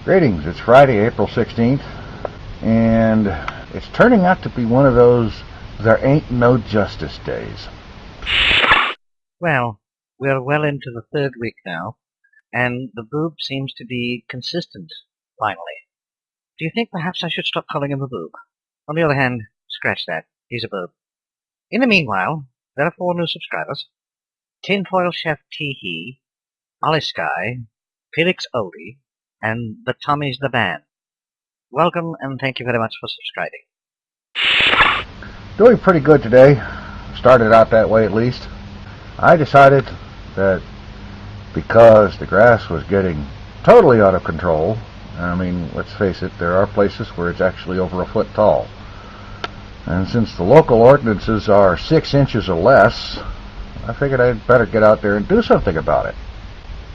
Greetings, it's Friday, April 16th, and it's turning out to be one of those there ain't no justice days. Well, we're well into the third week now, and the boob seems to be consistent, finally. Do you think perhaps I should stop calling him a boob? On the other hand, scratch that. He's a boob. In the meanwhile, there are 4 new subscribers. TinFoilChefTeeHee, oliskye, Felixoldie, and TheTommiesTheBand. Welcome, and thank you very much for subscribing. Doing pretty good today. Started out that way at least. I decided that because the grass was getting totally out of control, I mean, let's face it, there are places where it's actually over a foot tall. And since the local ordinances are 6 inches or less, I figured I'd better get out there and do something about it.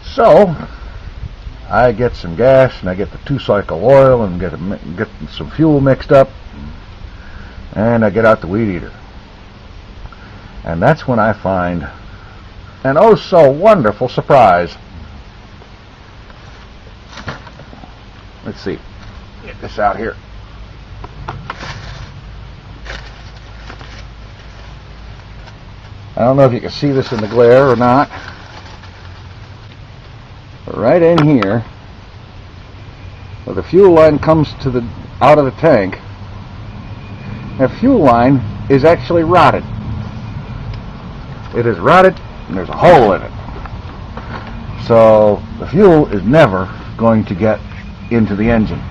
So, I get some gas and I get the 2-cycle oil and get some fuel mixed up, and I get out the weed eater. And that's when I find an oh so wonderful surprise. Let's see. Get this out here. I don't know if you can see this in the glare or not. But right in here, where the fuel line comes to out of the tank, that fuel line is actually rotted. It is rotted and there's a hole in it. So the fuel is never going to get into the engine.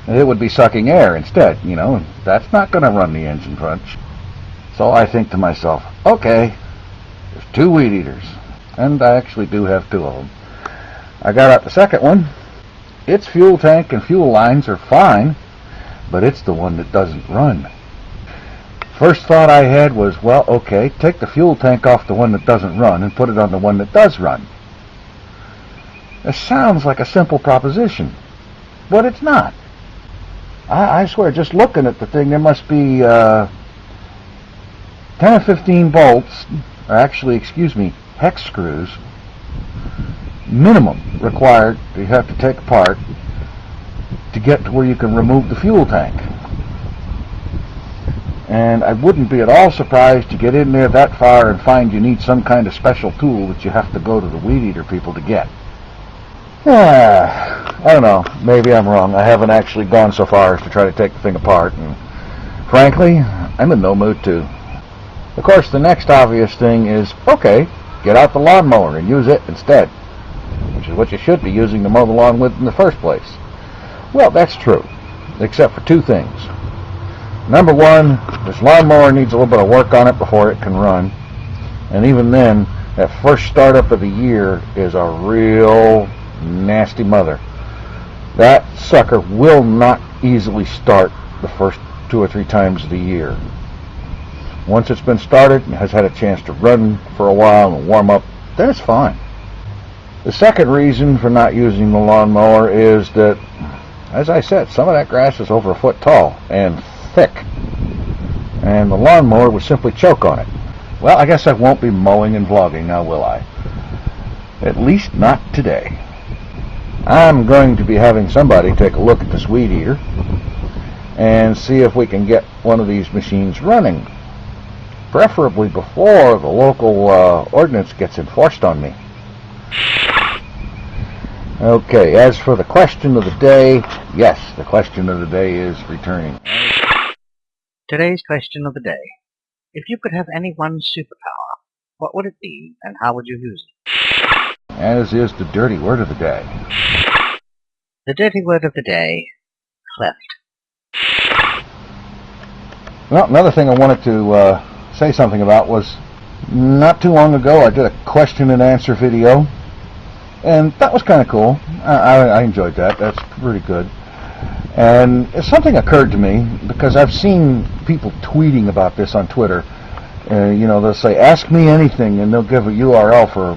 It would be sucking air instead, you know, and that's not going to run the engine much. So I think to myself, okay, there's 2 weed eaters, and I actually do have 2 of them. I got out the second one. Its fuel tank and fuel lines are fine, but it's the one that doesn't run. First thought I had was, well, okay, take the fuel tank off the one that doesn't run and put it on the one that does run. It sounds like a simple proposition, but it's not. I swear, just looking at the thing, there must be 10 or 15 bolts, or actually, excuse me, hex screws, minimum required you have to take apart to get to where you can remove the fuel tank. And I wouldn't be at all surprised to get in there that far and find you need some kind of special tool that you have to go to the weed eater people to get. I don't know, maybe I'm wrong. I haven't actually gone so far as to try to take the thing apart, and frankly, I'm in no mood to. Of course, the next obvious thing is, okay, get out the lawnmower and use it instead, which is what you should be using to mow the lawn with in the first place. Well, that's true, except for 2 things. Number 1, this lawnmower needs a little bit of work on it before it can run, and even then, that first startup of the year is a real nasty mother. That sucker will not easily start the first 2 or 3 times of the year. Once it's been started and has had a chance to run for a while and warm up, then it's fine. The second reason for not using the lawnmower is that, as I said, some of that grass is over a foot tall and thick, and the lawnmower would simply choke on it. Well, I guess I won't be mowing and vlogging now, will I? At least not today. I'm going to be having somebody take a look at this weed eater and see if we can get one of these machines running, preferably before the local ordinance gets enforced on me. Okay, as for the question of the day, yes, the question of the day is returning. Today's question of the day. If you could have any one superpower, what would it be, and how would you use it? As is the dirty word of the day. The dirty word of the day, cleft. Well, another thing I wanted to say something about was, not too long ago I did a question and answer video, and that was kind of cool. I enjoyed that. That's pretty good. And something occurred to me, because I've seen people tweeting about this on Twitter. You know, they'll say, ask me anything, and they'll give a URL for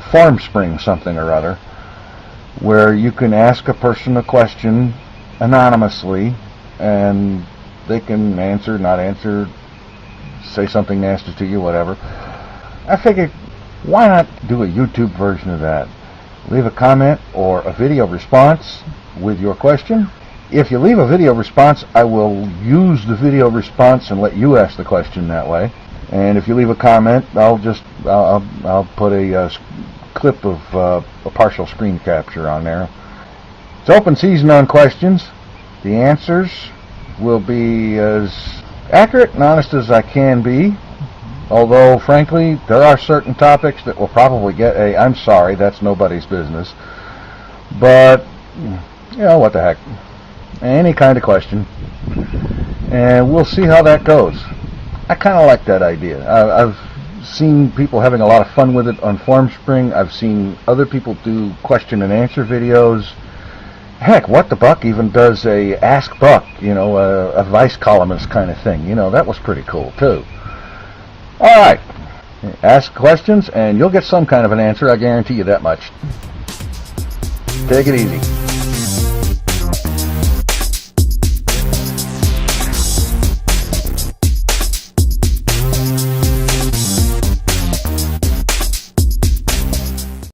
FarmSpring something or other, where you can ask a person a question anonymously, and they can answer, not answer, say something nasty to you, whatever. I figured, why not do a YouTube version of that? leave a comment or a video response with your question. If you leave a video response, I will use the video response and let you ask the question that way. And if you leave a comment, I'll put a clip of a partial screen capture on there. It's open season on questions. The answers will be as accurate and honest as I can be. Although, frankly, there are certain topics that will probably get a "I'm sorry, that's nobody's business." But, you know, what the heck. Any kind of question. And we'll see how that goes. I kind of like that idea. I've seen people having a lot of fun with it on FormSpring. I've seen other people do question and answer videos. Heck, What the Buck even does a Ask Buck, you know, a Vice columnist kind of thing. You know, that was pretty cool, too. All right. Ask questions, and you'll get some kind of an answer. I guarantee you that much. Take it easy.